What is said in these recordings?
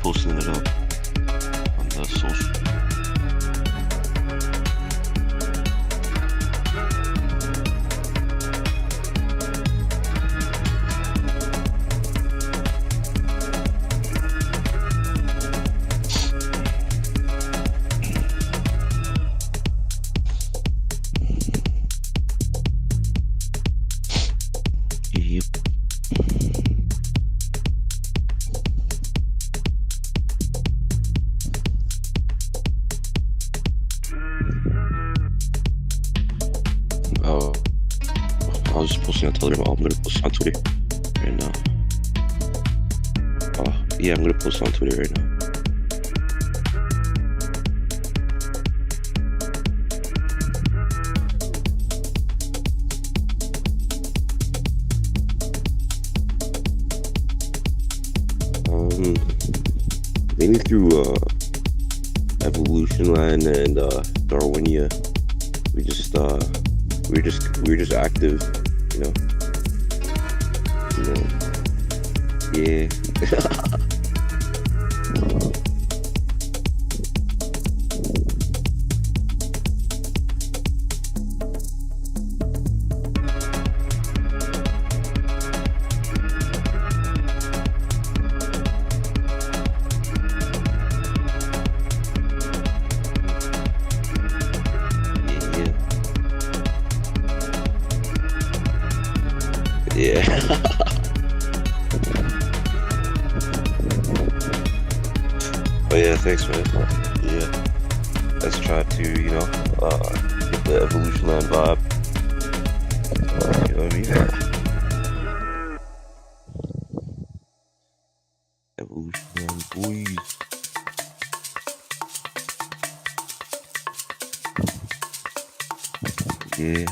posting it up on the social. Yep. Oh, I was just posting on Telegram. Oh, I'm gonna post on Twitter right now. Oh, yeah, I'm gonna post on Twitter right now. Mainly through Evolution Land and Darwinia. We're just active, you know. Yeah. Yeah. Oh yeah, thanks man. Yeah. Let's try to, you know, get the Evolution Land vibe. You know what I mean? Evolution Land boys. Yeah.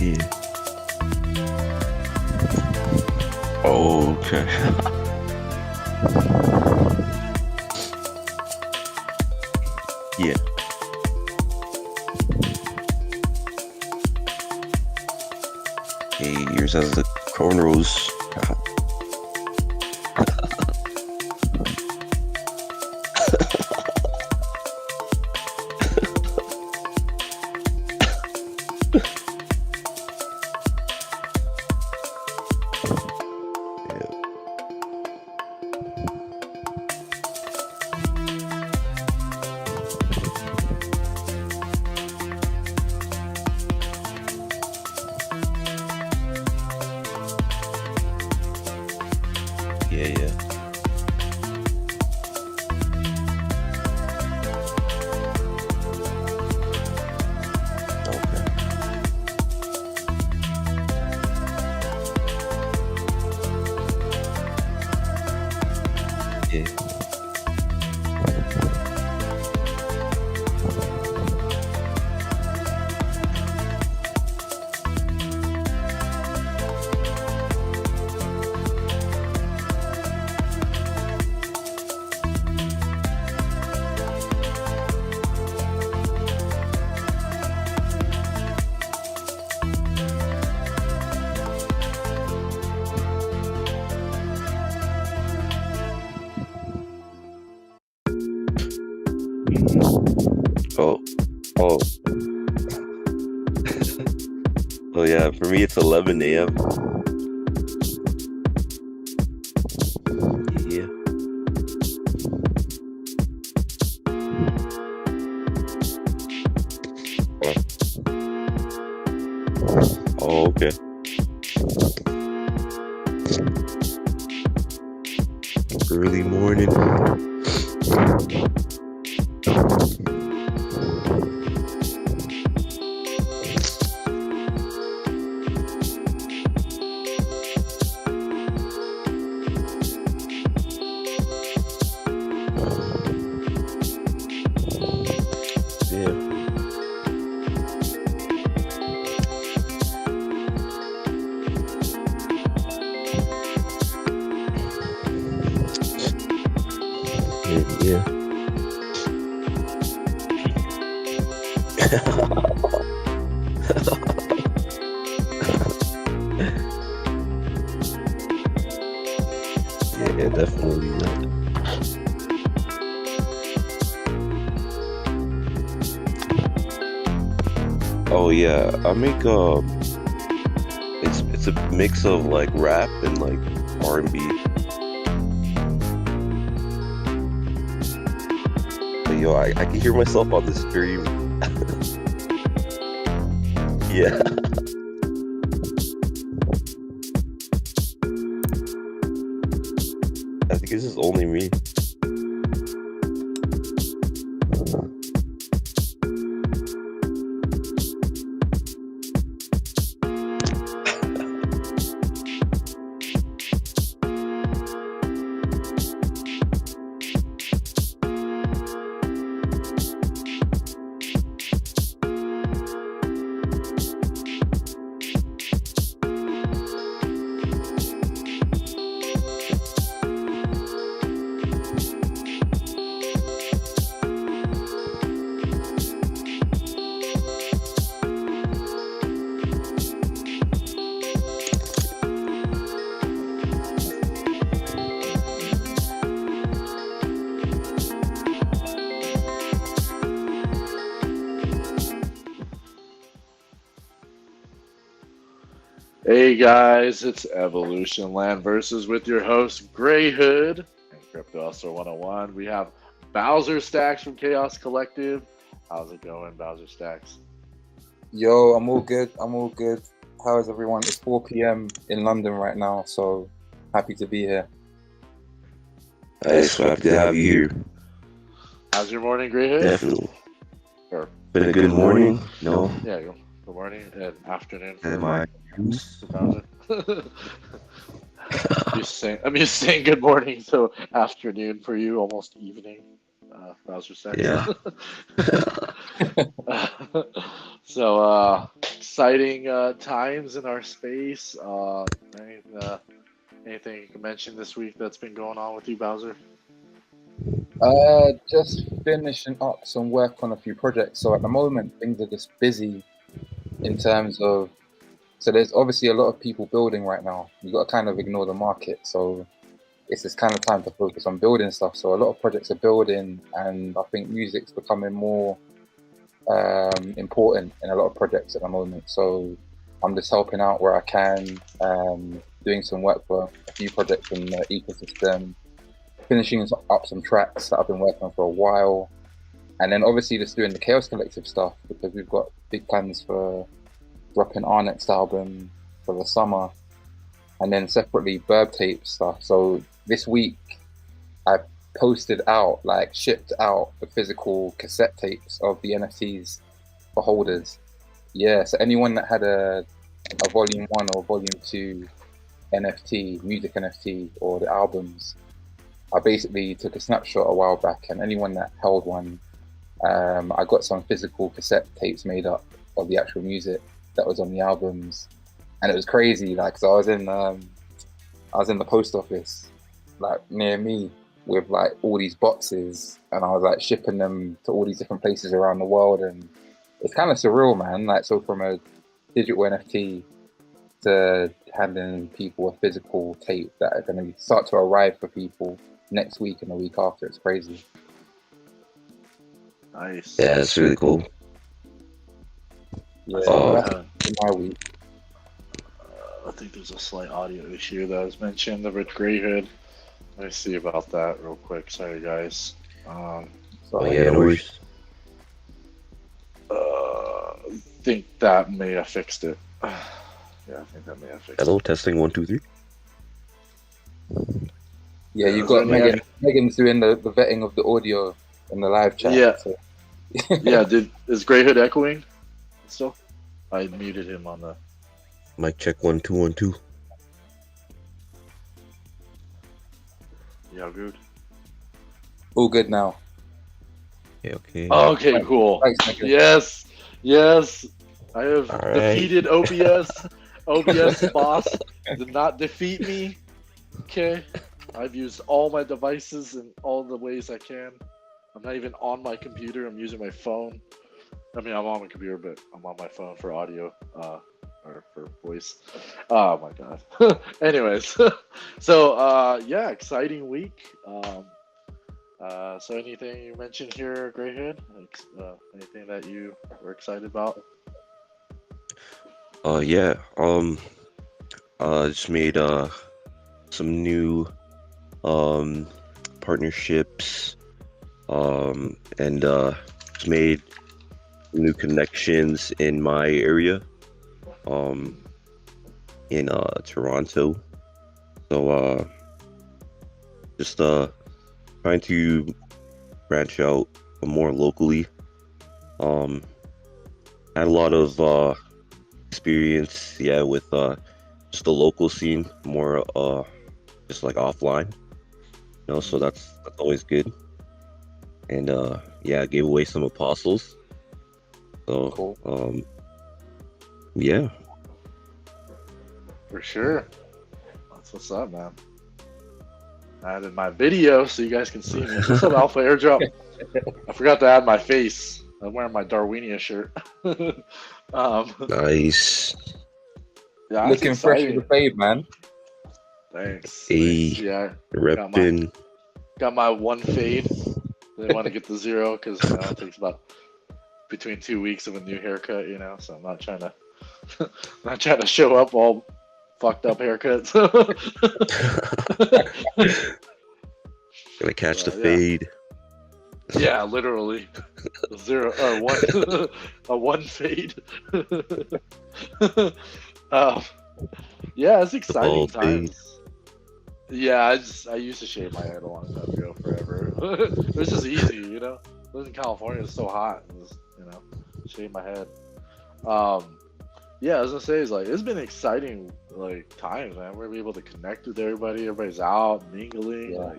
Yeah. Oh, okay. Yeah. Hey, yours has the cornrows. Oh, oh, oh yeah. For me, it's 11 a.m. Yeah. Oh, okay. Early morning. Yeah. Yeah. Yeah, definitely not. Oh yeah, I make it's a mix of like rap and like R&B. But yo, I can hear myself on the stream. Yeah. I think this is only me. Hey guys, it's Evolution Land Versus with your host Gr3yhood and Crypto Hustler 101. We have Bowser Staxx from Chaos Collective. How's it going, Bowser Staxx? Yo, I'm all good. How is everyone? It's 4 p.m. in London right now, so happy to be here. Nice, happy to have you here. How's your morning, Gr3yhood? Definitely. Or, Been a good morning. No. Yeah, good morning and afternoon. And my Bowser. I'm just saying good morning, so afternoon for you, almost evening. Bowser Staxx. Yeah. So exciting times in our space. Anything you can mention this week that's been going on with you, Bowser? Just finishing up some work on a few projects. So at the moment, things are just busy in terms of. So there's obviously a lot of people building right now. You got to kind of ignore the market. So it's this kind of time to focus on building stuff. So a lot of projects are building, and I think music's becoming more important in a lot of projects at the moment. So I'm just helping out where I can, doing some work for a few projects in the ecosystem, finishing up some tracks that I've been working on for a while, and then obviously just doing the Chaos Collective stuff because we've got big plans for dropping our next album for the summer, and then separately Burb Tape stuff. So this week I shipped out the physical cassette tapes of the NFTs for holders. Yeah, so anyone that had a volume 1 or volume 2 NFT, music NFT, or the albums, I basically took a snapshot a while back, and anyone that held one, I got some physical cassette tapes made up of the actual music that was on the albums, and it was crazy. Like, so I was in the post office, like near me, with like all these boxes, and I was like shipping them to all these different places around the world, and it's kind of surreal, man. Like, so from a digital NFT to handing people a physical tape that are going to start to arrive for people next week and the week after, it's crazy. Nice. Yeah, it's really cool. Yeah, Oh. that's in my week. I think there's a slight audio issue that was mentioned of Gr3yhood. Let me see about that real quick. Sorry, guys. Oh yeah, no worries. I think that may have fixed it. Yeah, I think that may have fixed Hello, testing 1, 2, 3. Yeah, you've is got there any- Megan. Megan's doing the vetting of the audio in the live chat. Yeah. So. Yeah, is Gr3yhood echoing still? I muted him on the. Mic check 1, 2, 1, 2. Yeah, good. All good now. Okay, okay. Okay, cool. Thanks, Megan. Yes. I have All right. defeated OBS. OBS boss did not defeat me. Okay. I've used all my devices in all the ways I can. I'm not even on my computer. I'm using my phone. I mean, I'm on my computer, but I'm on my phone for audio, or for voice. Oh my god. Anyways, so yeah, exciting week. So anything you mentioned here, Gr3yhood? Anything that you were excited about? Yeah. Just made some new partnerships. And just made new connections in my area. In Toronto. So just trying to branch out more locally. Had a lot of experience, yeah, with just the local scene, more just like offline, you know. So that's always good. And yeah, I gave away some apostles. So Cool. yeah. For sure. That's what's up, man. I added my video so you guys can see me. What's up, Alpha Airdrop? I forgot to add my face. I'm wearing my Darwinia shirt. Nice. Yeah, Looking fresh with the fade, man. Thanks. Hey, Yeah, repping. got my one fade. Didn't want to get the 0 because it takes about between 2 weeks of a new haircut, so I'm not trying to show up all fucked up haircuts. Gonna catch the Yeah. fade. Yeah, literally. 0 or 1 a 1 fade. Yeah, it's exciting Bald times. Yeah, I used to shave my head a long time ago, forever. It was just easy, Living in California, it's so hot. Just, shave my head. Yeah, I was gonna say, it's been exciting times, man. We're able to connect with everybody. Everybody's out mingling, Yeah.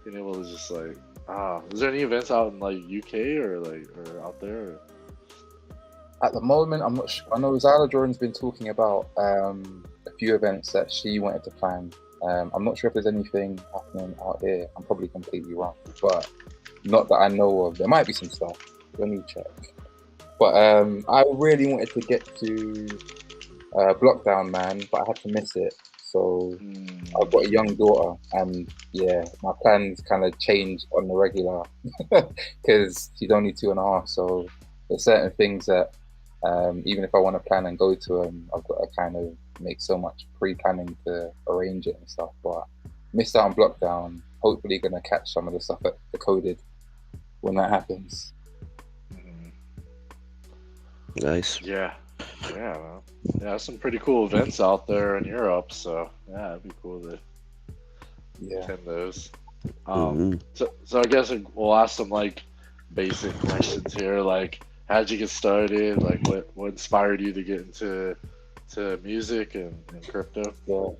being able to just is there any events out in UK or out there? At the moment, I'm not sure. I know Zyla Jordan's been talking about a few events that she wanted to plan. I'm not sure if there's anything happening out here. I'm probably completely wrong, but not that I know of. There might be some stuff. Let me check. But I really wanted to get to Blockdown, man, but I had to miss it. So I've got a young daughter, and yeah, my plans kind of changed on the regular because she's only 2.5. So there's certain things that even if I want to plan and go to them, I've got to kind of make so much pre-planning to arrange it and stuff. But missed out on Blockdown. Hopefully, gonna catch some of the stuff at Decoded when that happens. Nice. Yeah, man. Yeah, some pretty cool events out there in Europe. So yeah, it'd be cool to attend those. So I guess we'll ask some basic questions here. How'd you get started? What inspired you to get into music and crypto? Yeah.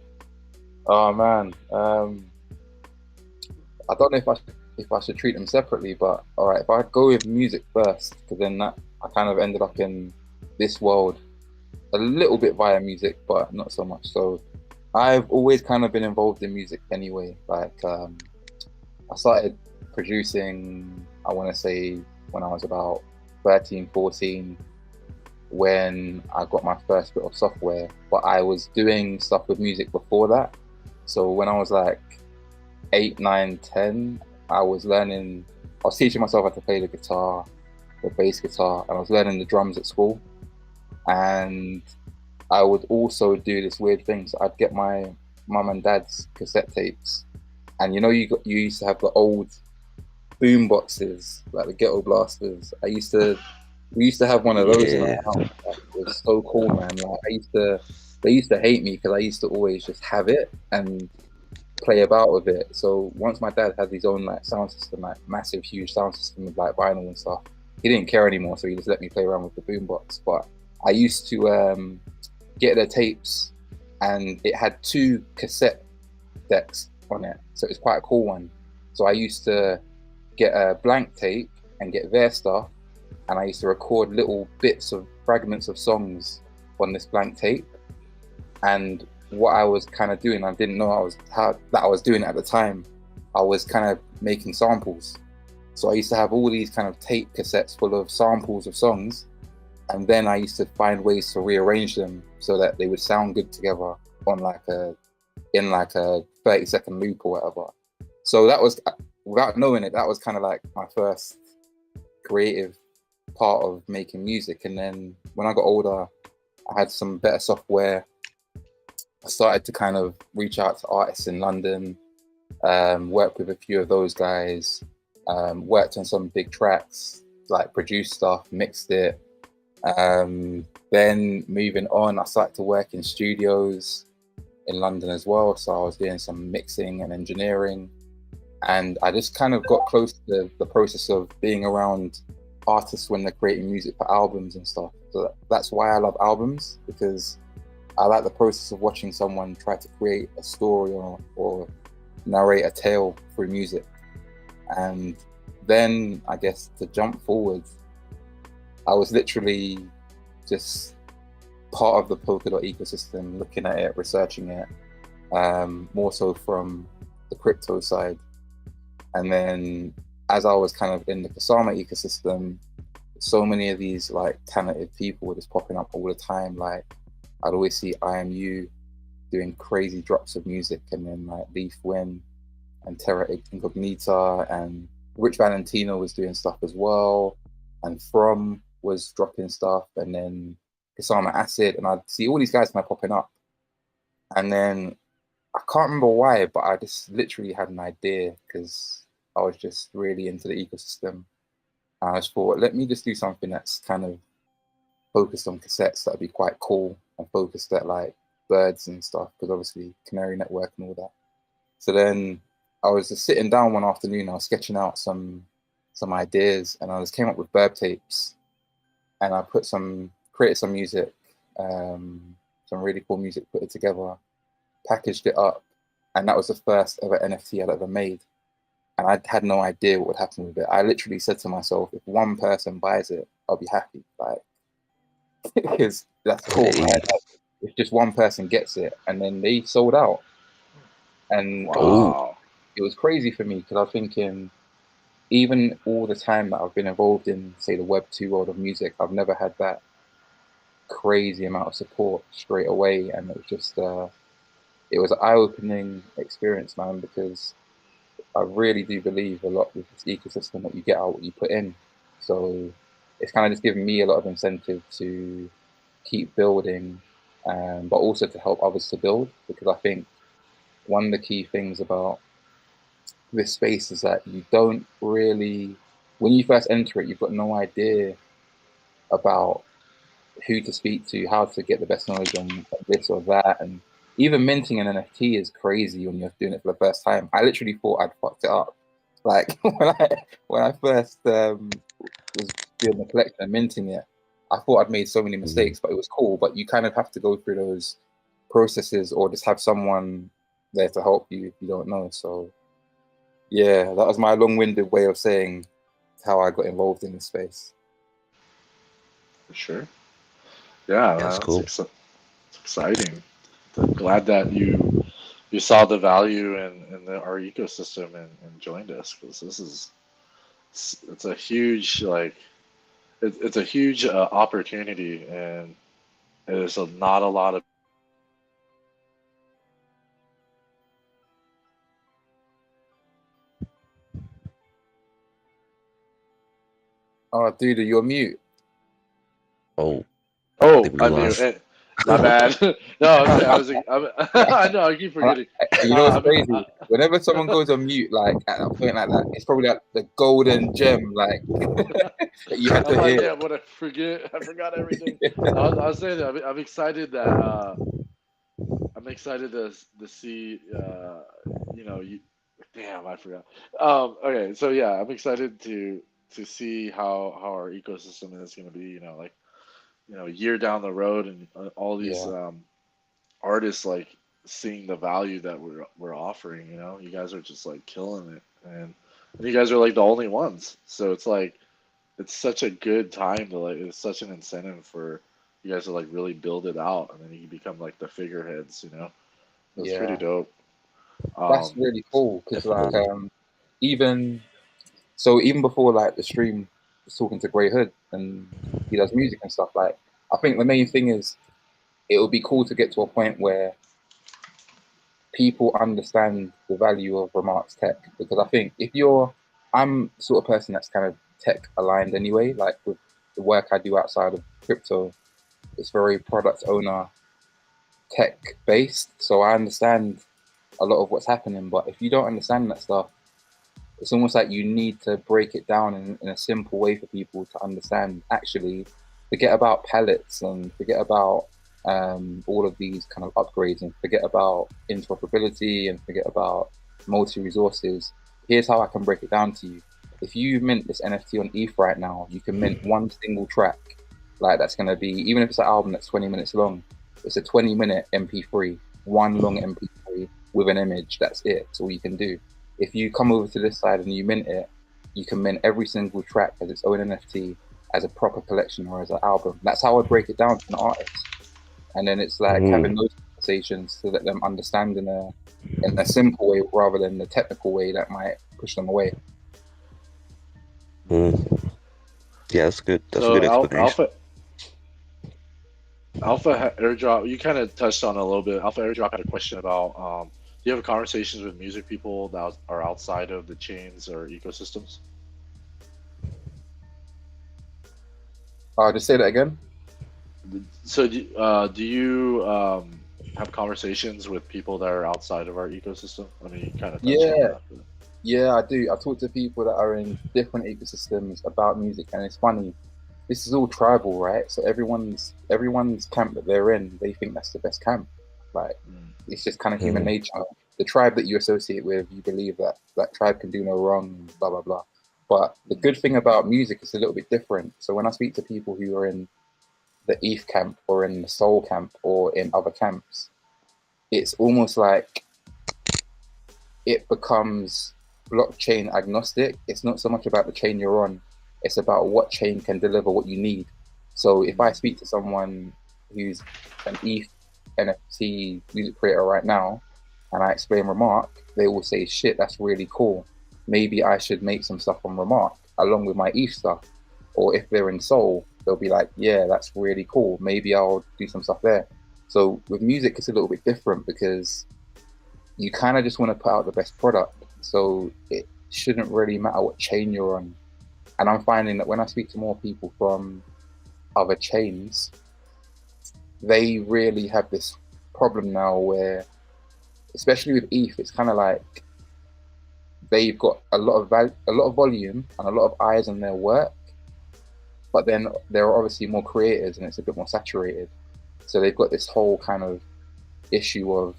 Oh man. I don't know if I should treat them separately, but all right, if I go with music first, because then I kind of ended up in this world a little bit via music, but not so much. So I've always kind of been involved in music anyway. I started producing, I want to say, when I was about 13, 14, when I got my first bit of software, but I was doing stuff with music before that. So when I was 8, 9, 10, I was learning I was teaching myself how to play the guitar, the bass guitar, and I was learning the drums at school. And I would also do this weird thing. So I'd get my mum and dad's cassette tapes, and you used to have the old boom boxes, like the ghetto blasters. We used to have one of those in our Yeah. house. Like, it was so cool, man. Like they used to hate me because I used to always just have it and play about with it. So once my dad had his own like sound system, like massive, huge sound system with like vinyl and stuff, he didn't care anymore. So he just let me play around with the boombox. But I used to get their tapes, and it had 2 cassette decks on it, so it's quite a cool one. So I used to get a blank tape and get their stuff, and I used to record little bits of fragments of songs on this blank tape. And what I was kind of doing, I didn't know I was doing it at the time. I was kind of making samples. So I used to have all these kind of tape cassettes full of samples of songs, and then I used to find ways to rearrange them so that they would sound good together on in like a 30-second loop or whatever. So that was, without knowing it, that was kind of like my first creative part of making music. And then when I got older, I had some better software. I started to kind of reach out to artists in London, work with a few of those guys, worked on some big tracks, like produced stuff, mixed it. Then moving on, I started to work in studios in London as well. So I was doing some mixing and engineering. And I just kind of got close to the process of being around artists when they're creating music for albums and stuff. So that's why I love albums, because I like the process of watching someone try to create a story or narrate a tale through music. And then I guess to jump forward, I was literally just part of the Polkadot ecosystem, looking at it, researching it, more so from the crypto side. And then as I was kind of in the Kusama ecosystem, so many of these like talented people were just popping up all the time. Like I'd always see IMU doing crazy drops of music, and then like Leaf Win and Terra Incognita, and Rich Valentino was doing stuff as well, and From was dropping stuff, and then Kusama Acid, and I'd see all these guys kind of popping up. And then I can't remember why, but I just literally had an idea because I was just really into the ecosystem. And I just thought, let me just do something that's kind of focused on cassettes. That'd be quite cool, and focused at like birds and stuff, because obviously Canary Network and all that. So then I was just sitting down one afternoon, I was sketching out some ideas, and I just came up with burb tapes, and I created some music, some really cool music, put it together, packaged it up, and that was the first ever NFT I'd ever made. And I had no idea what would happen with it. I literally said to myself, if one person buys it, I'll be happy. Like, because that's cool, right? Like, if just one person gets it, and then they sold out. And Wow. it was crazy for me, because I was thinking, even all the time that I've been involved in, say, the Web 2 world of music, I've never had that crazy amount of support straight away. And it was just, it was an eye-opening experience, man, because I really do believe a lot with this ecosystem that you get out what you put in. So it's kind of just given me a lot of incentive to keep building, but also to help others to build, because I think one of the key things about this space is that you don't really, when you first enter it, you've got no idea about who to speak to, how to get the best knowledge on this or that. And even minting an NFT is crazy when you're doing it for the first time. I literally thought I'd fucked it up. Like when I first was doing the collection and minting it, I thought I'd made so many mistakes, but it was cool. But you kind of have to go through those processes, or just have someone there to help you if you don't know. So yeah, that was my long-winded way of saying how I got involved in this space. For sure. Yeah, That's cool. it's exciting. I'm glad that you saw the value in our ecosystem and joined us, because this is it's a huge it's a huge opportunity, and there's not a lot of Oh, dude, you're mute. Oh, I Oh, think we I knew lost. it. My bad. No, I was saying, I know, I keep forgetting. You know what's I mean, crazy? Whenever someone goes on mute, like at a point like that, it's probably like the golden gem, like that you had I'm to like, hear. damn, what I forget. I forgot everything. I was saying that I'm excited that I'm excited to see you know you. Damn, I forgot. Okay, so yeah, I'm excited to see how our ecosystem is going to be. Like a year down the road, and all these Yeah, artists like seeing the value that we're offering. You guys are just like killing it, and you guys are like the only ones. So it's like it's such a good time to like. It's such an incentive for you guys to like really build it out, and then you become like the figureheads. It's pretty yeah, dope. that's Um, really cool because like Definitely. even so, even before like the stream was talking to Gr3yhood and he does music and stuff. Like, I think the main thing is it would be cool to get to a point where people understand the value of Remark's tech, because I think if you're, I'm the sort of person that's kind of tech aligned anyway. Like with the work I do outside of crypto, it's very product owner tech based, so I understand a lot of what's happening. But if you don't understand that stuff, it's almost like you need to break it down in a simple way for people to understand. Actually, forget about pallets and forget about all of these kind of upgrades and forget about interoperability and forget about multi resources. Here's how I can break it down to you. If you mint this NFT on ETH right now, you can mint one single track. Like that's going to be, even if it's an album that's 20 minutes long, it's a 20-minute MP3, one long MP3 with an image. That's it. That's all you can do. If you come over to this side and you mint it, you can mint every single track as its own NFT, as a proper collection or as an album. That's how I break it down to an artist. And then it's like having Mm, those conversations to let them understand in a simple way rather than the technical way that might push them away. mm. Yeah, that's good. That's a so good explanation. Alpha Airdrop, you kind of touched on it a little bit. Alpha Airdrop had a question about do you have conversations with music people that are outside of the chains or ecosystems? Just say that again. So do you have conversations with people that are outside of our ecosystem? I mean, you kind of touched on Yeah, that. But... yeah, I do. I talk to people that are in different ecosystems about music, and it's funny. This is all tribal, right? So everyone's camp that they're in, they think that's the best camp. Like Mm. it's just kind of human Mm, nature. The tribe that you associate with, you believe that that tribe can do no wrong, blah blah blah. But the Mm. good thing about music is a little bit different. So when I speak to people who are in the ETH camp or in the Soul camp or in other camps, it's almost like it becomes blockchain agnostic. It's not so much about the chain you're on, it's about what chain can deliver what you need. So if I Mm. speak to someone who's an ETH NFT music creator right now and I explain Remark, they will say, shit, that's really cool. Maybe I should make some stuff on Remark along with my ETH stuff. Or if they're in Soul, they'll be like, yeah, that's really cool. Maybe I'll do some stuff there. So with music, it's a little bit different because you kind of just want to put out the best product. So it shouldn't really matter what chain you're on. And I'm finding that when I speak to more people from other chains, they really have this problem now where, especially with ETH, it's kind of like they've got a lot of volume and a lot of eyes on their work, but then there are obviously more creators and it's a bit more saturated. So they've got this whole kind of issue of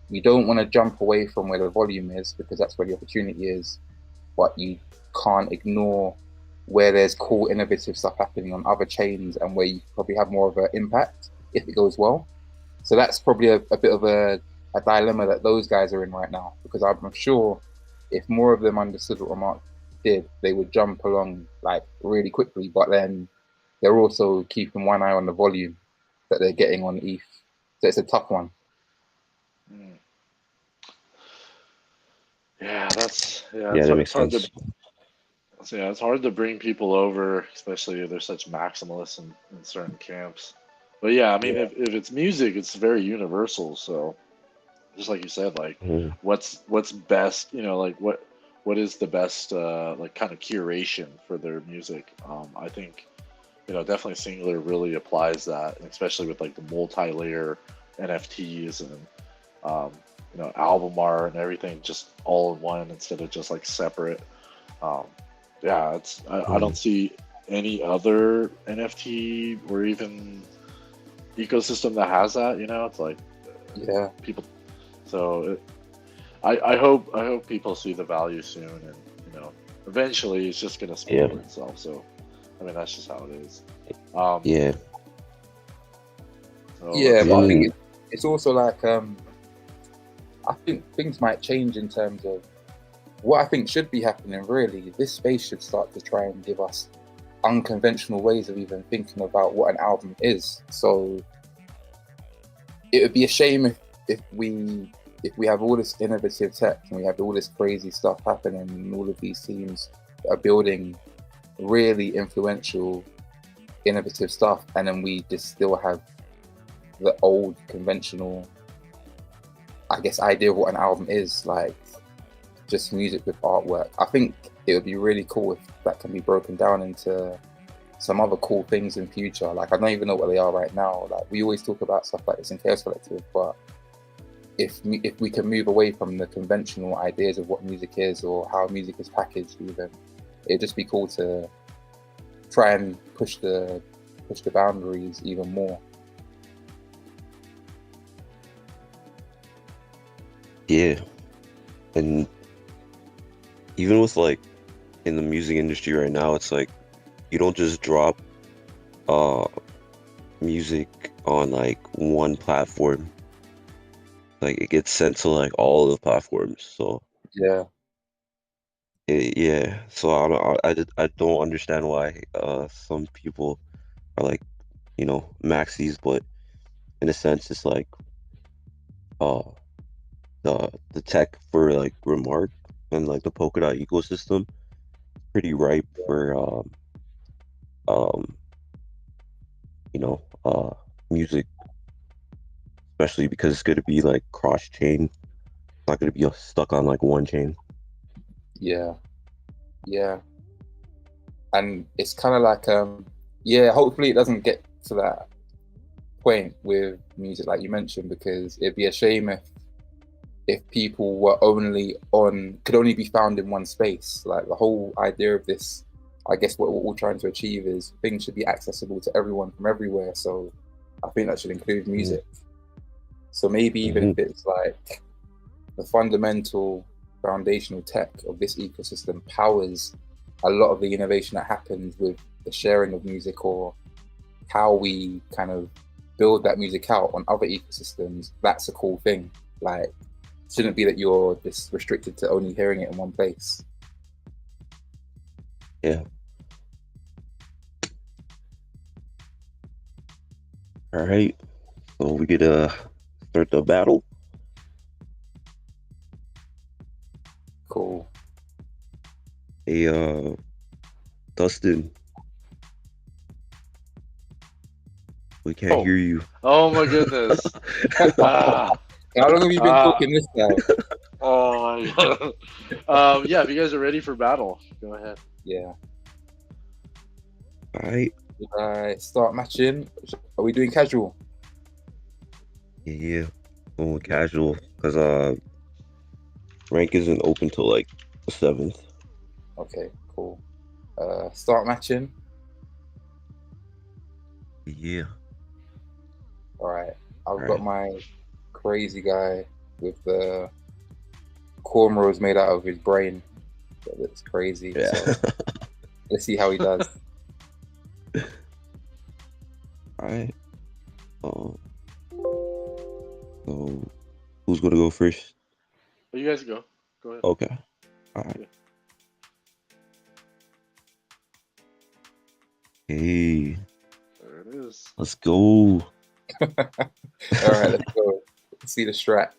you don't want to jump away from where the volume is because that's where the opportunity is, but you can't ignore where there's cool, innovative stuff happening on other chains and where you probably have more of an impact if it goes well. So that's probably a bit of a dilemma that those guys are in right now because I'm sure if more of them understood what Remark did, they would jump along like really quickly. But then they're also keeping one eye on the volume that they're getting on ETH. So it's a tough one. Mm. Yeah, yeah, that makes it's hard to sense. it's hard to bring people over, especially if they're such maximalists in certain camps. But yeah, I mean, Yeah, if it's music, it's very universal. So just like you said, like Mm, what's best, like what is the best like kind of curation for their music. I think definitely Singular really applies that, especially with like the multi-layer NFTs and album art and everything just all in one instead of just like separate. Um, yeah, I don't see any other NFT or even ecosystem that has that. It's like Yeah. people. So I hope people see the value soon, and eventually it's just gonna speak for itself. So I mean that's just how it is. Yeah. So Yeah, but I think Mm. it's also like I think things might change in terms of what I think should be happening. Really, this space should start to try and give us unconventional ways of even thinking about what an album is. So it would be a shame if we have all this innovative tech and we have all this crazy stuff happening and all of these teams that are building really influential, innovative stuff, and then we just still have the old conventional, I guess, idea of what an album is, like just music with artwork. I think it would be really cool if that can be broken down into some other cool things in future. Like I don't even know what they are right now. Like we always talk about stuff like this in Chaos Collective, but if we can move away from the conventional ideas of what music is or how music is packaged, even it'd just be cool to try and push the boundaries even more. Yeah. And even with like in the music industry right now, it's like you don't just drop music on like one platform. Like it gets sent to like all the platforms. So Yeah, yeah. So I don't understand why some people are like maxis, but in a sense it's like uh the tech for like Remark and like the Polkadot ecosystem pretty ripe for um music, especially because it's going to be like cross chain. It's not going to be stuck on like one chain. yeah, yeah. And it's kind of like yeah, hopefully it doesn't get to that point with music like you mentioned, because it'd be a shame if people were could only be found in one space. Like the whole idea of this, I guess what we're all trying to achieve is things should be accessible to everyone from everywhere. So I think that should include music. So maybe even if it's like the fundamental foundational tech of this ecosystem powers a lot of the innovation that happens with the sharing of music, or how we kind of build that music out on other ecosystems, that's a cool thing. Like, shouldn't be that you're just restricted to only hearing it in one place. Yeah. All right. So we could start the battle. Cool. Hey Dustin, we can't hear you. Oh my goodness. How long have you been talking this time? Oh my god. Yeah, if you guys are ready for battle, go ahead. Yeah. All right. Should I start matching? Are we doing casual? Yeah. Going casual because rank isn't open till like the 7th. Okay, cool. Start matching. Yeah. All right. I've got my crazy guy with the cornrows made out of his brain. That looks crazy. Yeah. So let's see how he does. All right. So who's gonna go first? Oh, you guys go. Go ahead. Okay. All right. Yeah. Hey, There it is. let's go. All right, let's go. Let's see the strat.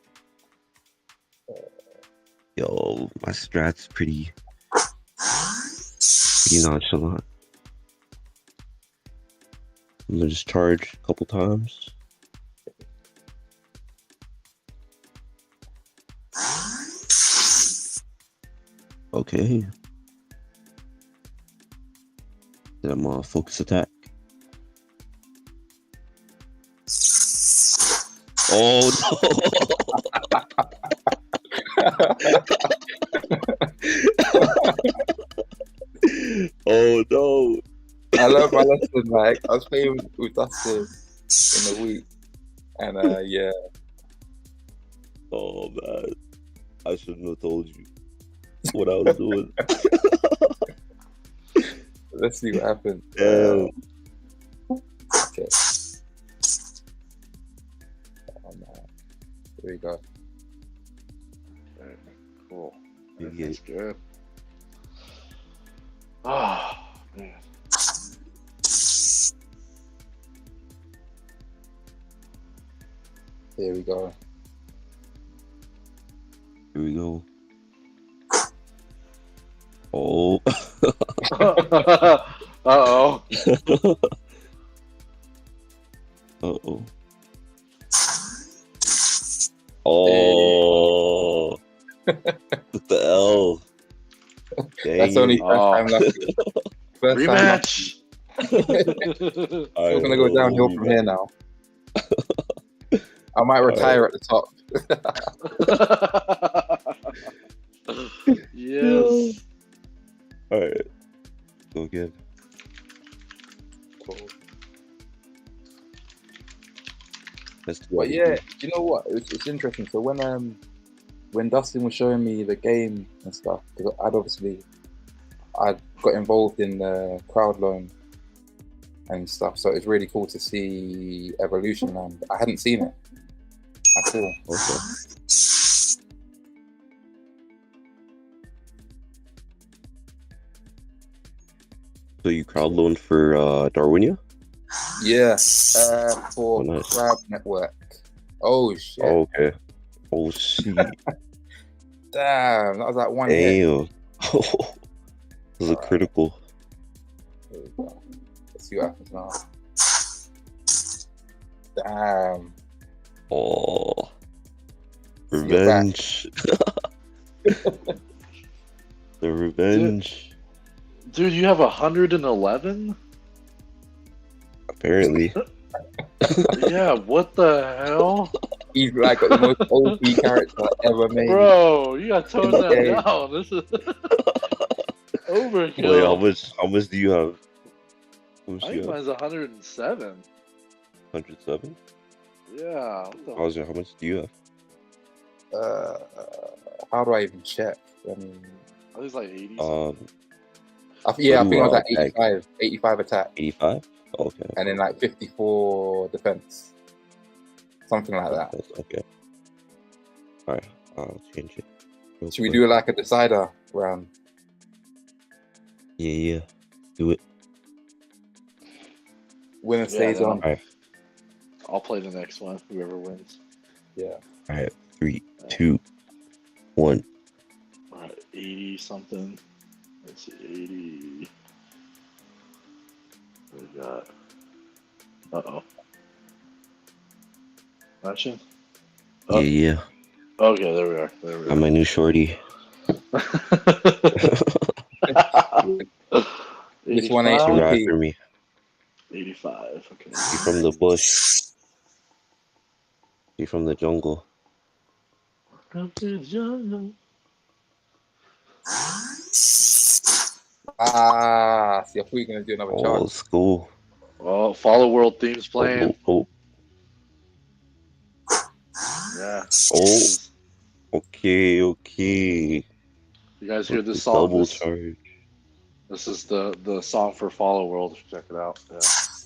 Yo, my strat's pretty nonchalant. I'm gonna just charge a couple times. Okay. Then I'm focus attack. Oh no! Oh no! I love my lesson. Like I was playing with Dustin in the week, and yeah, Oh man! I shouldn't have told you what I was doing. let's see what happens. Damn. Okay. Oh, man. Here we go. Okay, cool. You That's get good. Oh, man. Here we go. Here we go. Oh. Uh-oh. Uh-oh. Oh. With the L. Dang That's only it. first time lucky. First Rematch. It's all gonna go downhill from here now. I might retire at the top. Yes. Alright. Go again. Cool. Let's do But it. yeah, you know what? It's interesting. So when Dustin was showing me the game and stuff, because I got involved in the crowd loan and stuff. So it's really cool to see Evolution Land. I hadn't seen it at all. Okay. So you crowd loaned for Darwinia? Yeah, for Oh, nice. Crowd Network. Oh shit! Oh, okay. Oh shit. Damn, that was like one hit. Damn. This is a Alright. critical. There we go. Let's see what happens now. Damn. Oh. See, you're back. Revenge. The revenge. Dude, you have 111? Apparently. Yeah, what the hell? He's like the most OP character ever made. Bro, you gotta tone that Okay. down. This is overkill. Wait, how much do you have? How much I do you think have? mine's 107. 107? Yeah. What the How much do you have? How do I even check? I mean, I think it's like 80. I think I was at attack? 85 attack, 85? Okay. and then like 54 defense, something like that. Okay. Alright, I'll change it. Should we do like a decider round? Yeah. Do it. Winner stays then on. Alright. I'll play the next one, whoever wins. Yeah. Alright. 3, 2, 1. Alright, 80 something. Let's see, 80. What we got? Uh-oh. Matching? Oh. Yeah. Okay, there we are. I'm my new shorty. This one ain't You ride OP. for me. 85, okay. You from the bush. You from the jungle. Come to the jungle. Ah, see, I thought you were gonna do another Oh, charge. school. Oh, Follow World theme's playing. Oh. Yeah. Oh. Okay. You guys hear this song? Double charge. This is the song for Follow World. Check it out. Yeah.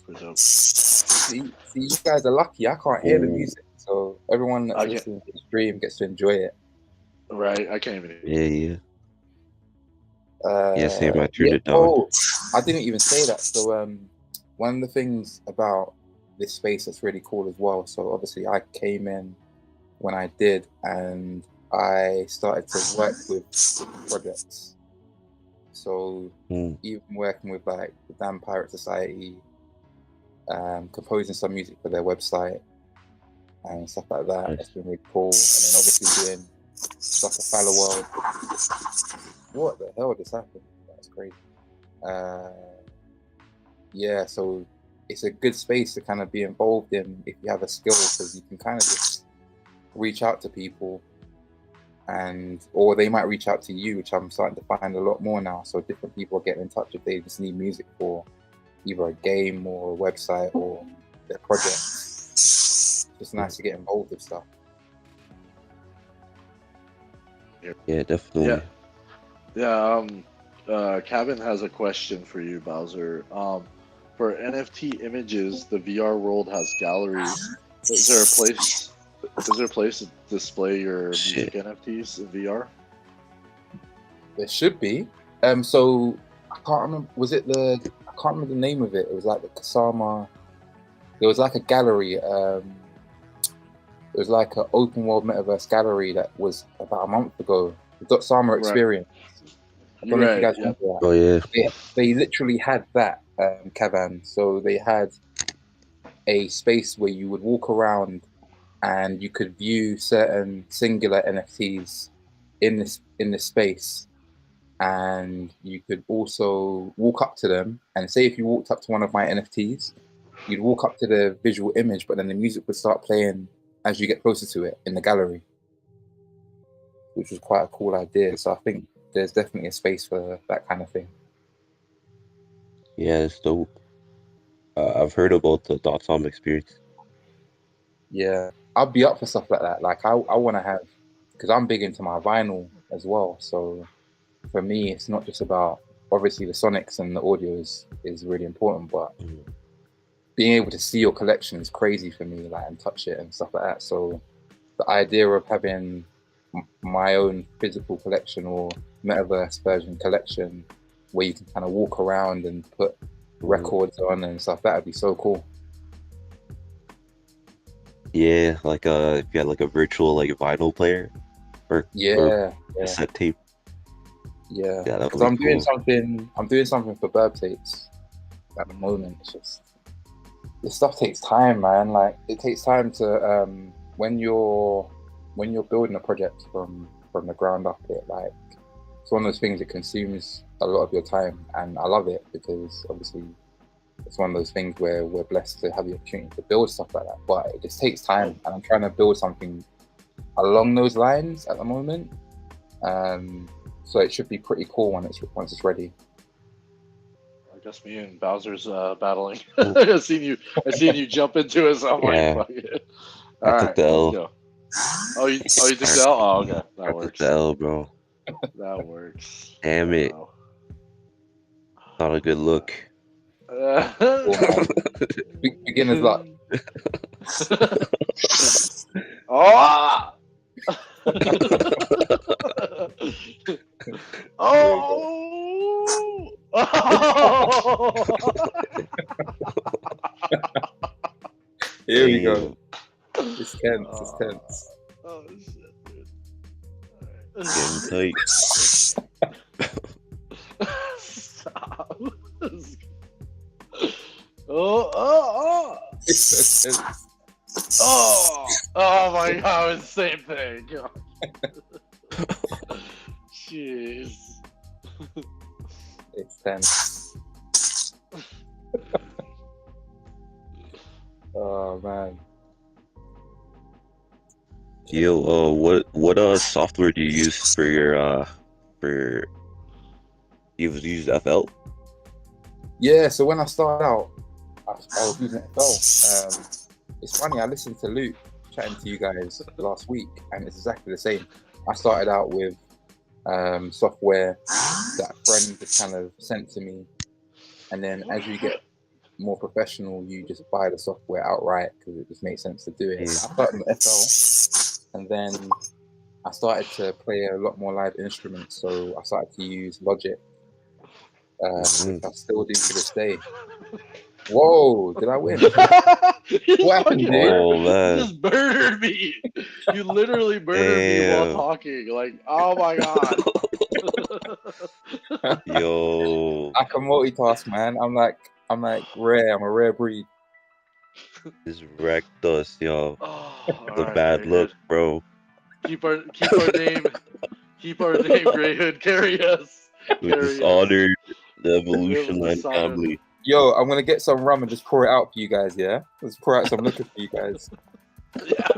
Pretty dope. See, you guys are lucky. I can't hear the Oh. music, so everyone that's listening to the stream gets to enjoy it. Right, I can't even. Yeah. Same. I turned it down. Oh, I didn't even say that. So, one of the things about this space that's really cool as well. So, obviously, I came in when I did, and I started to work with projects. So, even working with like the Damn Pirate Society, composing some music for their website and stuff like that. Nice. That's been really cool. And then obviously doing It's like a fallow world. What the hell just happened? That's crazy. Yeah, so it's a good space to kind of be involved in if you have a skill, because you can kind of just reach out to people, or they might reach out to you, which I'm starting to find a lot more now. So different people are getting in touch if they just need music for either a game or a website or their project. It's just nice to get involved with stuff. Yeah, definitely. Yeah. Kevin has a question for you, Bowser. For NFT images, the VR world has galleries. Is there a place to display your music NFTs in VR? There should be. So I can't remember. I can't remember the name of it. It was like the Kasama. There was like a gallery. It was like an open world metaverse gallery that was about a month ago. The Summer Experience. I don't know if you guys remember that. Oh yeah. They literally had that, Kavan. So they had a space where you would walk around and you could view certain singular NFTs in this space, and you could also walk up to them and say if you walked up to one of my NFTs, you'd walk up to the visual image, but then the music would start playing as you get closer to it in the gallery, which was quite a cool idea. So I think there's definitely a space for that kind of thing. Yeah, it's dope. I've heard about the .com experience. Yeah, I'd be up for stuff like that. Like I want to have, because I'm big into my vinyl as well. So for me, it's not just about, obviously the sonics and the audio is really important, but being able to see your collection is crazy for me, like, and touch it and stuff like that. So the idea of having my own physical collection or metaverse version collection where you can kind of walk around and put records on and stuff, that would be so cool. Yeah, like if you had like a virtual like vinyl player or cassette tape. Yeah, that because would I'm be doing cool. something. I'm doing something for Burb Tapes at the moment. It's just, this stuff takes time, man. Like it takes time to when you're building a project from the ground up. It's one of those things that consumes a lot of your time, and I love it because obviously it's one of those things where we're blessed to have the opportunity to build stuff like that. But it just takes time, and I'm trying to build something along those lines at the moment. So it should be pretty cool once it's ready. I guess me and Bowser's battling. I seen you jump into it, so I'm like, fuck it. All right, the L. let's go. Oh, you took the L? Oh, okay. That works. The L, bro. That works. Damn it. Not a good look. Beginner's luck. Oh! Oh! Here we go. It's tense. It's tense. Oh shit, dude. Getting tight. Stop. Oh! Oh my god, it's the same thing. Jeez. It's tense. Oh man. Yo, what software do you use for your you use FL? Yeah, so when I started out, I was using FL. It's funny, I listened to Luke chatting to you guys last week, and it's exactly the same. I started out with software that a friend just kind of sent to me, and then as you get more professional, you just buy the software outright because it just makes sense to do it. I started with FL, and then I started to play a lot more live instruments, so I started to use Logic. I still do to this day. Whoa, did I win? What happened, dude? You just murdered me. You literally murdered me while talking. Like, oh my god. Yo. I can multitask, man. I'm rare. I'm a rare breed. This wrecked us, yo. Oh, The bad look, bro. Keep our name. Keep our name, Gray Hood. Carry us. We Carry us. dishonored the Evolution We have Land dishonored. family. Yo, I'm gonna get some rum and just pour it out for you guys. Yeah, let's pour out some liquor for you guys. Yeah.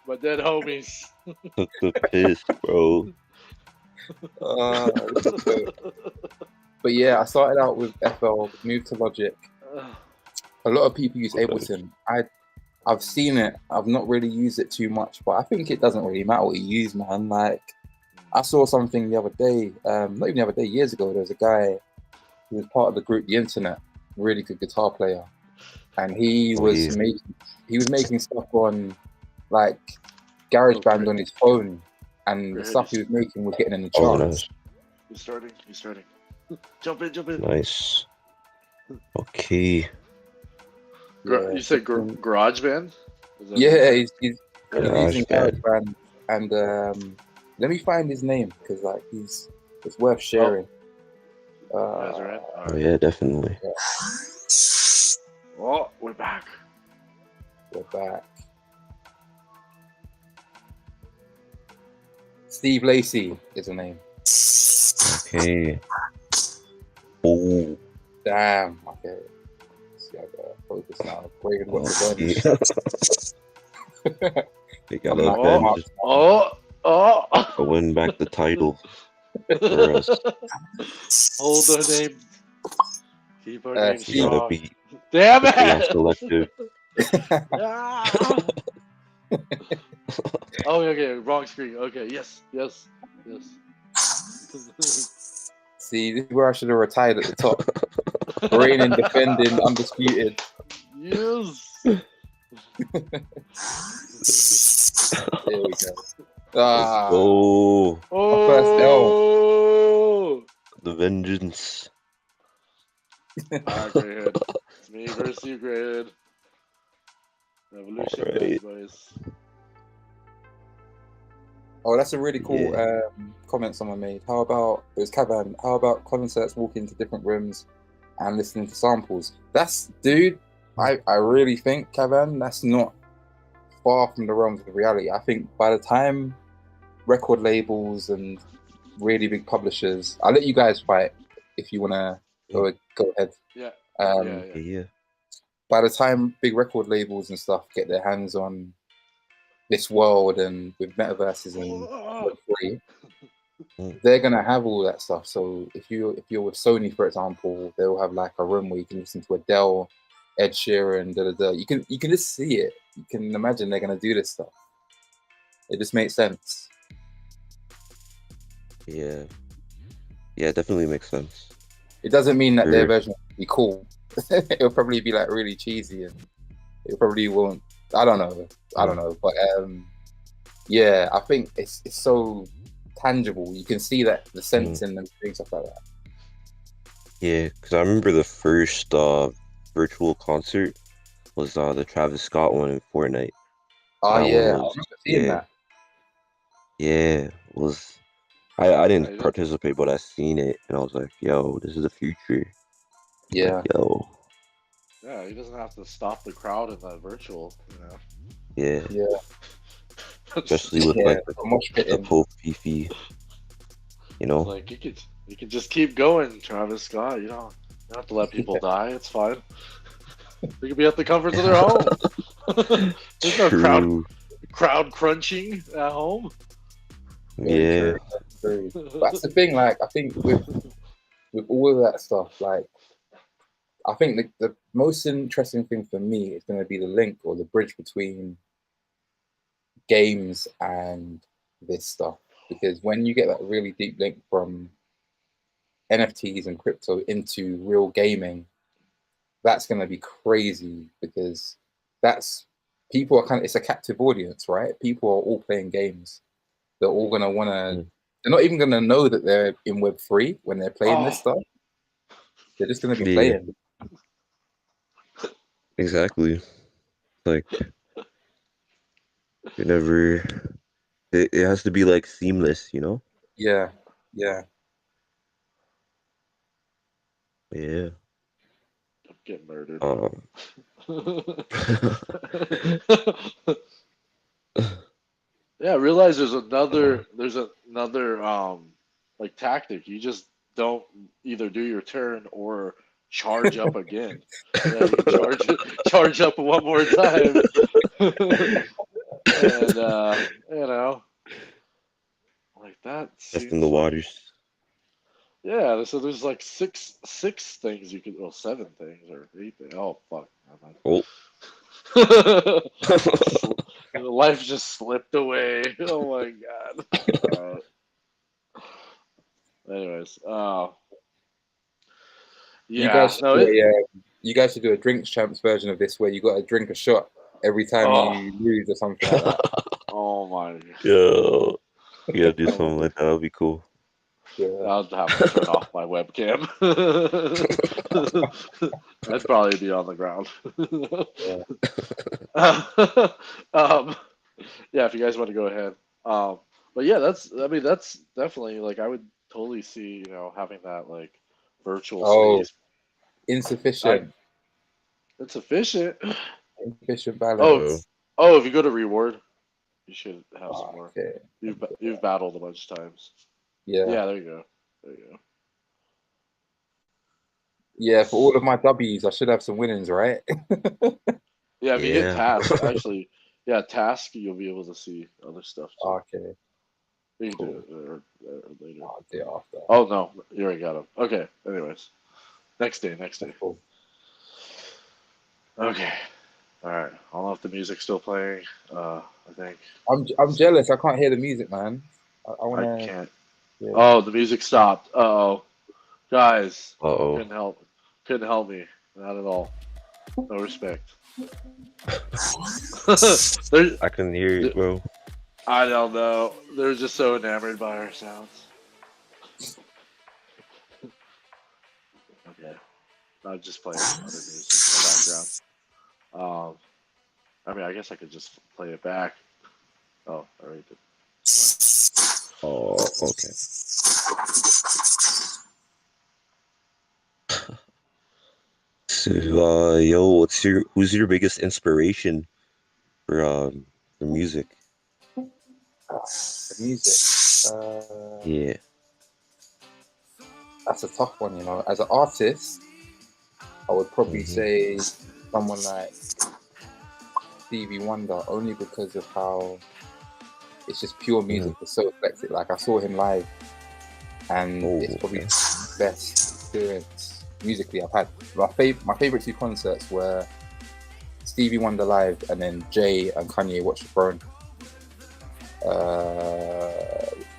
My dead homies. Took the piss, bro. But yeah, I started out with FL, moved to Logic. A lot of people use Ableton. I've seen it. I've not really used it too much, but I think it doesn't really matter what you use, man. Like, I saw something the other day, not even the other day, years ago. There was a guy who was part of the group The Internet, really good guitar player, and he was making stuff on like GarageBand on his phone, and the stuff he was making was getting in the charts. Oh, nice. He's starting. Jump in. Nice. Okay. You said GarageBand? Yeah, he's using GarageBand. GarageBand, and let me find his name because like it's worth sharing. That's right. Oh yeah, definitely. Yeah. Oh, we're back. Steve Lacy is the name. Okay. Oh. Damn. Okay. See, I gotta focus now. Brave what the They got Oh. win back the title for us. Hold the name. Keep our name You gotta strong. beat Damn the Chaos it! Collective. Ah! Oh, okay, wrong screen. Okay, yes. See, this is where I should have retired at the top. Reigning, defending, undisputed. Yes. There we go. Ah, Oh, first Oh. the vengeance. Grayhood. It's me versus you, Grayhood. Revolution, Alright. boys. oh, that's a really cool comment someone made. How about, it was Cavan, how about concerts walking into different rooms and listening to samples? That's, dude, I really think, Cavan, that's not far from the realms of reality. I think by the time record labels and really big publishers, I'll let you guys fight if you want to go ahead. Yeah. Yeah. By the time big record labels and stuff get their hands on this world and with metaverses and Web3, they're gonna have all that stuff. So if you're with Sony, for example, they'll have like a room where you can listen to Adele, Ed Sheeran, You can just see it. You can imagine they're gonna do this stuff. It just makes sense. Yeah, it definitely makes sense. It doesn't mean that their version will be cool. It'll probably be like really cheesy, and it probably won't. I don't know, but yeah, I think it's so tangible. You can see that the sense in them doing stuff like that. Yeah, because I remember the first virtual concert was the Travis Scott one in Fortnite. Oh That yeah, one I was- remember seeing that. Yeah, was I didn't participate, but I seen it and I was like, yo, this is the future. Yeah, Like, yo, Yeah, he doesn't have to stop the crowd in the virtual, yeah, yeah. especially with Yeah, like mosh the pitting. Pope Fifi, you know. Like you could just keep going, Travis Scott. You don't have to let people die. It's fine. They could be at the comforts of their home. There's no crowd crunching at home. Yeah, Very true. But that's the thing. Like, I think with all of that stuff, like, I think the most interesting thing for me is going to be the link or the bridge between games and this stuff. Because when you get that really deep link from NFTs and crypto into real gaming, that's going to be crazy, because people are it's a captive audience, right? People are all playing games. They're all going to want to, they're not even going to know that they're in Web3 when they're playing this stuff. They're just going to be playing. Exactly. Like, it has to be like seamless, you know? Yeah. Yeah. Get murdered. Yeah, I realize there's another like tactic. You just don't either do your turn or charge up again. Yeah, you can charge up one more time. And you know, like that Testing the seems like waters. yeah, so there's like six things you could well seven things or eight things. Oh fuck. Never Oh. mind. Life just slipped away. Oh my god. Anyways, You yeah, guys should no, do you guys should do a drinks champs version of this where you got to drink a shot every time oh, you lose or something like that. oh my, Yeah, yeah, do that something would, like that. That'd be cool. Yeah. I'd have to turn off my webcam. I'd probably be on the ground. Yeah. um, yeah, if you guys want to go ahead. But yeah, that's definitely like I would totally see having that like virtual Oh, space. I insufficient. It's efficient. Insufficient Oh, Uh, balance. oh, if you go to reward, you should have some Oh, more. okay. You've battled a bunch of times. Yeah. Yeah, there you go. There you go. Yeah, for all of my W's, I should have some winnings, right? Yeah, if you hit yeah. task, actually, yeah, task, you'll be able to see other stuff too. Okay, You can do cool. it later. I'll do it after. Oh no, you already got them. Okay. Anyways, next day. That's cool. Okay. All right. I don't know if the music's still playing. I think I'm jealous. I can't hear the music, man. I I wanna. can't. Yeah. Oh, the music stopped. Oh, guys, Uh-oh. couldn't help me. Not at all. No respect. They're, I couldn't hear it, bro. I don't know. They're just so enamored by our sounds. Okay. I'm just playing other music in the background. I mean, I guess I could just play it back. Oh, I already did. Oh, okay. So, yo, who's your biggest inspiration for music? The music. Yeah. That's a tough one, you know. As an artist, I would probably Hmm. say someone like Stevie Wonder, only because of how it's just pure music. It's so eclectic. Like I saw him live, and Oh, it's probably okay. the best experience musically I've had. My favorite two concerts were Stevie Wonder live, and then Jay and Kanye Watch the Throne,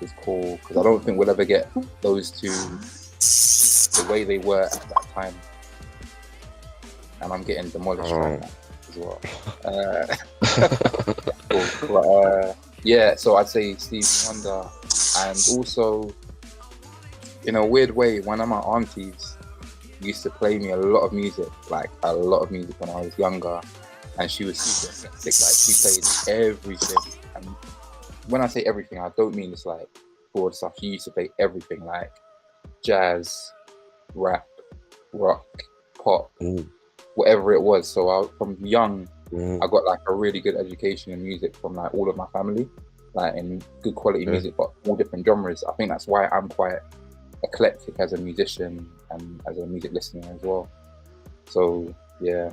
which was cool because I don't think we'll ever get those two the way they were at that time. And I'm getting demolished right now as well. Cool. But, yeah, so I'd say Stevie Wonder, and also in a weird way, one of my aunties used to play me a lot of music, like a lot of music when I was younger, and she was super eclectic. Like she played everything, and when I say everything, I don't mean it's like broad stuff. She used to play everything, like jazz, rap, rock, pop, Mm, whatever it was. So from young, mm, I got like a really good education in music from like all of my family, like in good quality yeah. music, but all different genres. I think that's why I'm quite eclectic as a musician and as a music listener as well. So yeah,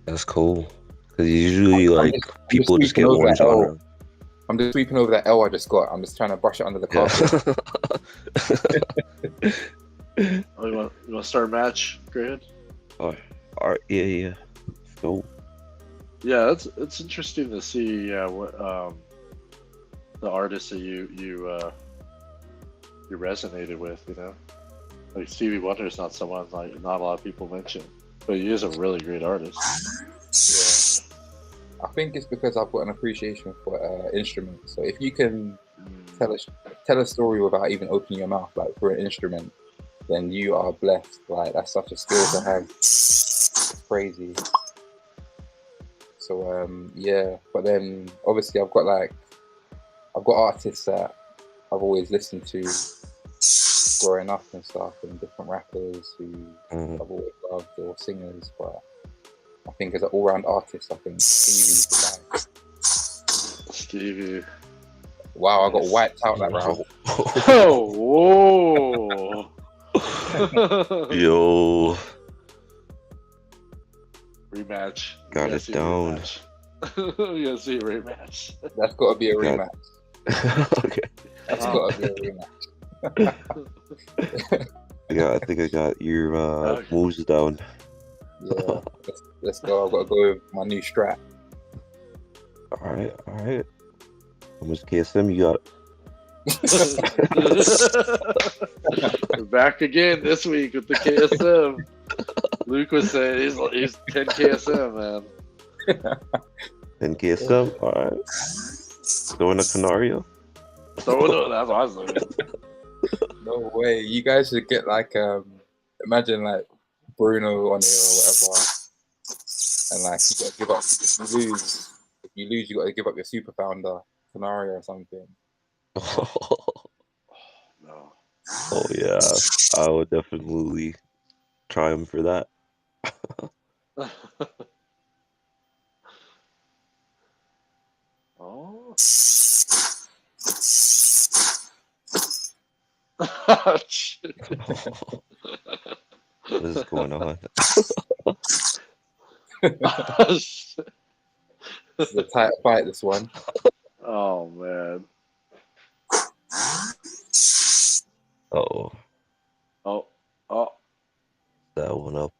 That's cool. Because usually, I'm like, just people just sweeping get over one that L. genre. I'm just sweeping over that L I just got. I'm just trying to brush it under the carpet. Oh, you want to start a match, Gr3yhood? All right, yeah. So, Yeah, it's interesting to see. Yeah, what the artists that you resonated with. Like Stevie Wonder is not someone like not a lot of people mention, but he is a really great artist. Yeah. I think it's because I've got an appreciation for instruments. So if you can tell a story without even opening your mouth, like for an instrument, then you are blessed. Like that's such a skill to have. It's crazy. So yeah, but then obviously I've got artists that I've always listened to growing up and stuff, and different rappers who mm, I've always loved, or singers. But I think as an all-round artist, I think Stevie's the guy. Stevie. Wow, I got wiped out that round. Oh, whoa. Yo, Rematch. got it down. We gotta see a rematch. That's got to be a Got- rematch. Okay. That's got to be a rematch. Yeah, I think I got your Okay. moves down. Yeah, let's go. I've got to go with my new strat. All right. How much KSM you got? We're back again this week with the KSM. Luke was saying he's 10 KSM, man. 10 KSM. All right. Throwing a Canario. So that's what I was saying. No way. You guys should get like imagine like Bruno on here or whatever, and like you got to give up. If you lose, you got to give up your super founder scenario or something. No. Oh yeah, I would definitely try him for that. Oh. Shit. What is going on? Shit. This is a tight fight. This one. Oh man. Oh, Oh. that one up.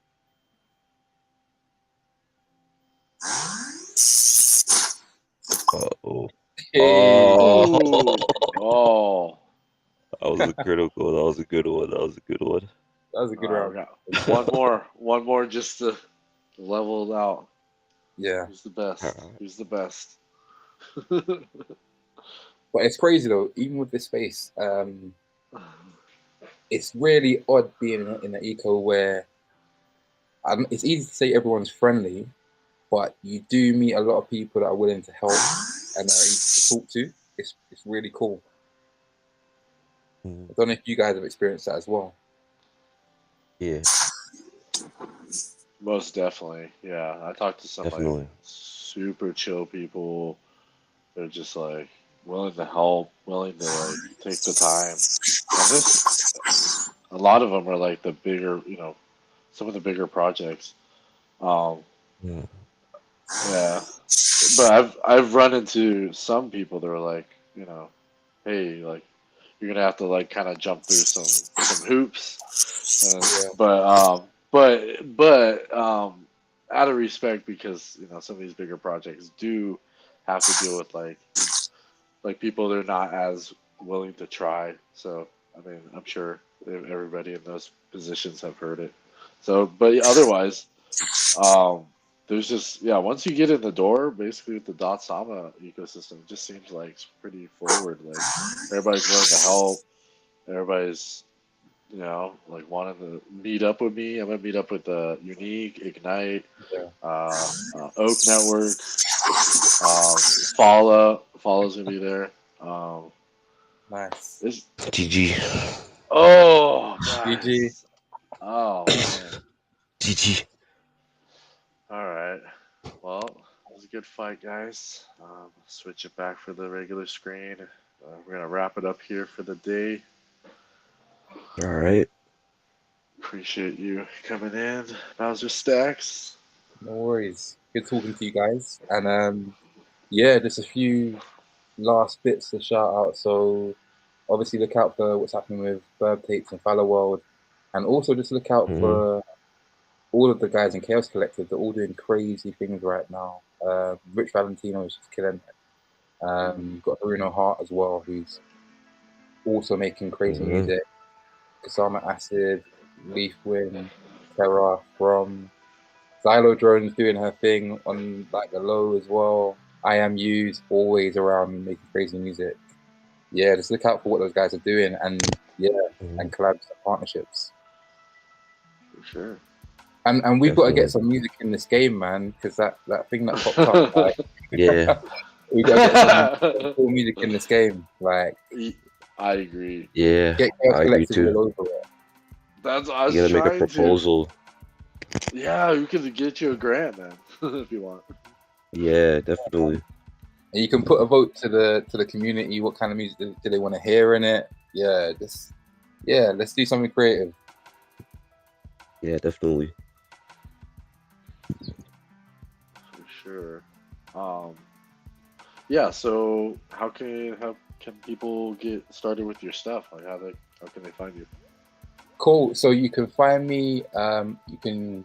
Oh. Hey. Ooh. Oh. That was a critical. That was a good one. That was a good round. One more just to level it out. Yeah, Who's the best? Alright. Who's the best? but it's crazy though. Even with this space, it's really odd being in an eco where it's easy to say everyone's friendly, but you do meet a lot of people that are willing to help and that are easy to talk to. It's really cool. I don't know if you guys have experienced that as well. Yeah, Most definitely. Yeah. I talked to some like definitely. super chill people. They're just like willing to help, willing to like take the time. And this, a lot of them are like the bigger, some of the bigger projects. Um, Yeah. yeah, but I've run into some people that are like, hey, like you're gonna have to like kind of jump through some hoops, Yeah. but out of respect because some of these bigger projects do have to deal with like people that are not as willing to try. So I mean, I'm sure everybody in those positions have heard it. So, but otherwise, there's just once you get in the door, basically with the Dot Sama ecosystem, it just seems like it's pretty forward. Like everybody's willing to help. Everybody's like wanting to meet up with me. I'm gonna meet up with Unique, Ignite, Yeah. Oak Network. Follow's gonna be there. Nice. GG. Oh, GG. guys. Oh man. GG. All right. Well, it was a good fight, guys. Switch it back for the regular screen. We're gonna wrap it up here for the day. All right. Appreciate you coming in, Bowser Staxx. No worries. Good talking to you guys. And yeah, just a few last bits to shout out. So obviously look out for what's happening with Burb Tapes and Fallow World. And also just look out for all of the guys in Chaos Collective. They're all doing crazy things right now. Rich Valentino is just killing it. You've got Bruno Hart as well, who's also making crazy music. Kasama Acid, Leaf Wind, Terra from Xylo Drone's doing her thing on like the low as well. I Am You's always around making crazy music. Yeah, just look out for what those guys are doing and and collabs and partnerships. For sure. And we've got to get some music in this game, man, because that thing that popped up, like, Yeah. we got to get some cool music in this game. Like, I agree. Yeah. get Chaos I agree Collective too. all over it. That's I was You gotta make a trying to. proposal. Yeah, we could get you a grant, man, if you want. Yeah, definitely. And you can put a vote to the community. What kind of music do they want to hear in it? Yeah, let's do something creative. Yeah, definitely. For sure. Yeah. So how can people get started with your stuff? Like how can they find you? Cool. So you can find me. You can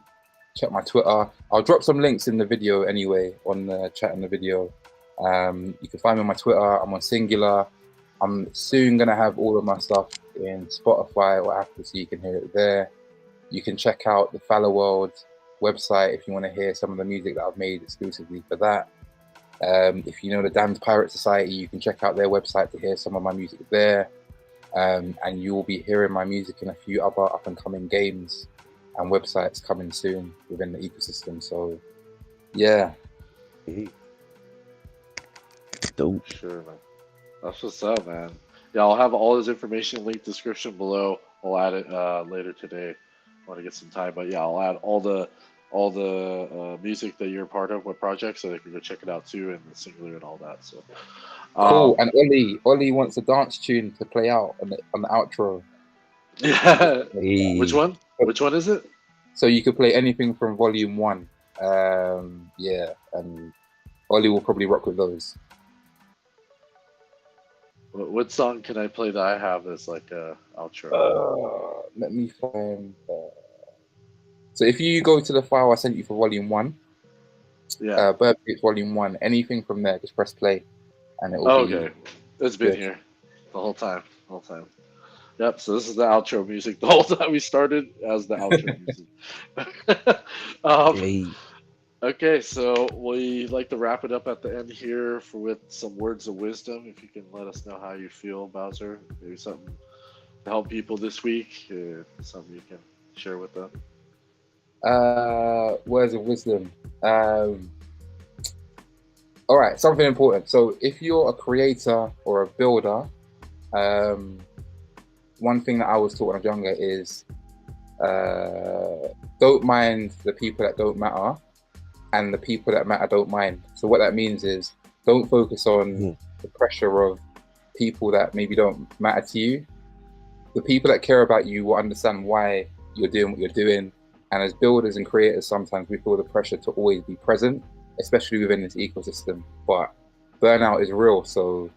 check my Twitter. I'll drop some links in the video anyway on the chat in the video. You can find me on my Twitter. I'm on Singular. I'm soon gonna have all of my stuff in Spotify or Apple, so you can hear it there. You can check out the Fallow World website if you want to hear some of the music that I've made exclusively for that. If you know the Damned Pirate Society, you can check out their website to hear some of my music there. And you will be hearing my music in a few other up-and-coming games and websites coming soon within the ecosystem. So, yeah. Dope. Sure, man. That's what's up, man. Yeah, I'll have all this information linked description below. I'll add it later today. I want to get some time, but yeah, I'll add all the music that you're a part of, what project, so they can go check it out too, and the Singular and all that. So cool. And Ollie wants a dance tune to play out on the outro. Yeah. Hey. Which one? Which one is it? So you could play anything from Volume 1. Yeah, and Ollie will probably rock with those. What song can I play that I have as like a outro? Let me find. So if you go to the file I sent you for Volume 1, yeah, Bird Beats Volume 1, anything from there, just press play, and it will be. Okay, it's been here the whole time. Yep. So this is the outro music. The whole time we started as the outro music. Okay, so we like to wrap it up at the end here with some words of wisdom. If you can let us know how you feel, Bowser, maybe something to help people this week, something you can share with them. Words of wisdom. All right, something important. So if you're a creator or a builder, one thing that I was taught when I was younger is don't mind the people that don't matter, and the people that matter don't mind. So what that means is don't focus on the pressure of people that maybe don't matter to you. The people that care about you will understand why you're doing what you're doing. And as builders and creators, sometimes we feel the pressure to always be present, especially within this ecosystem. But burnout is real, so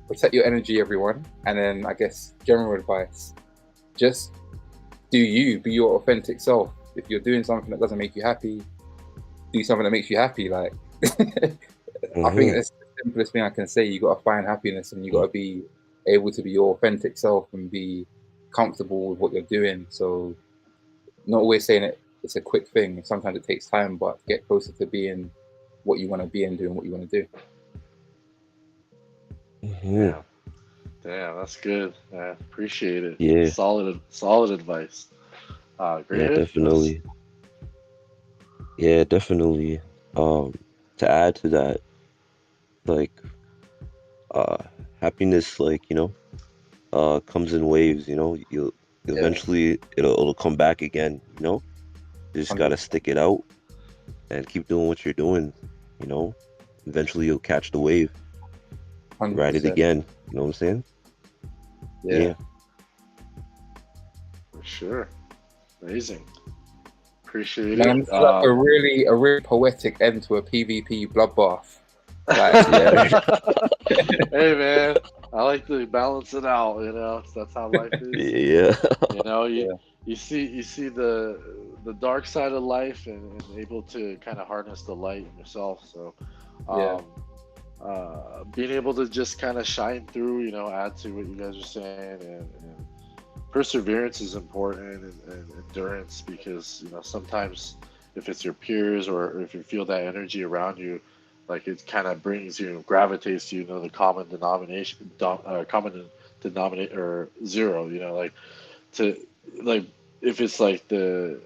protect your energy, everyone. And then I guess general advice, just do you, be your authentic self. If you're doing something that doesn't make you happy, do something that makes you happy. Like, I think that's the simplest thing I can say. You got to find happiness, and you got to be able to be your authentic self and be comfortable with what you're doing. So not always saying it's a quick thing. Sometimes it takes time, but get closer to being what you want to be and doing what you want to do. Yeah. Damn, that's good. I appreciate it. Yeah. Solid advice. Great. Yeah, definitely. Yeah, definitely. To add to that, like, happiness, like, comes in waves. You'll eventually it'll come back again. You just gotta stick it out and keep doing what you're doing. Eventually you'll catch the wave, 100%. ride it again. You know what I'm saying? Yeah. For sure. Amazing. Appreciate Man, it. like a really poetic end to a PvP bloodbath. Like, hey man, I like to balance it out. That's how life is. Yeah. You see the dark side of life and able to kind of harness the light in yourself. So, being able to just kind of shine through, add to what you guys are saying, and perseverance is important, and endurance, because sometimes if it's your peers or if you feel that energy around you, like it kind of brings gravitates to the common denominator zero. If it's like the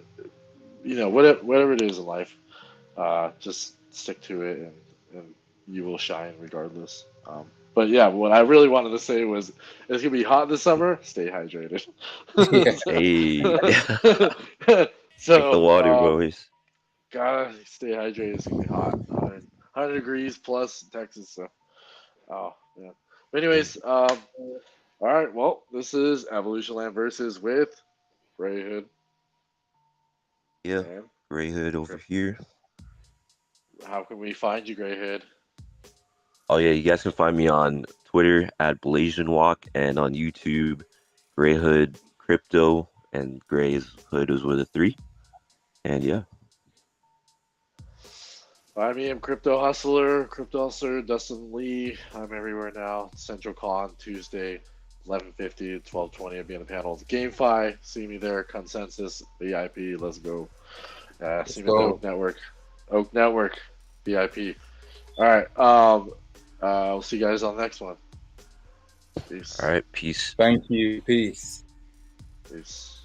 whatever it is in life, just stick to it, and you will shine regardless. But yeah, what I really wanted to say was it's gonna be hot this summer. Stay hydrated. Hey. So Drink the water, boys. gotta stay hydrated. It's gonna be hot. 100 degrees plus in Texas. So, oh man. But anyways, all right. Well, this is Evolution Land versus with Gr3yhood Yeah, and Gr3yhood over here. how can we find you, Gr3yhood? Oh yeah, you guys can find me on Twitter at BlazienWalk and on YouTube, Gr3yhood Crypto, and Gray's Hood is with a 3. And yeah, Find me, I'm Crypto Hustler, Dustin Lee. I'm everywhere now. Central Con Tuesday, 11:50 to 12:20. I'll be on the panel of GameFi. See me there. Consensus VIP. Let's go. See me at the go. Oak Network. Oak Network VIP. All right. We'll see you guys on the next one. Peace. all right, peace. Thank you. Peace. Peace.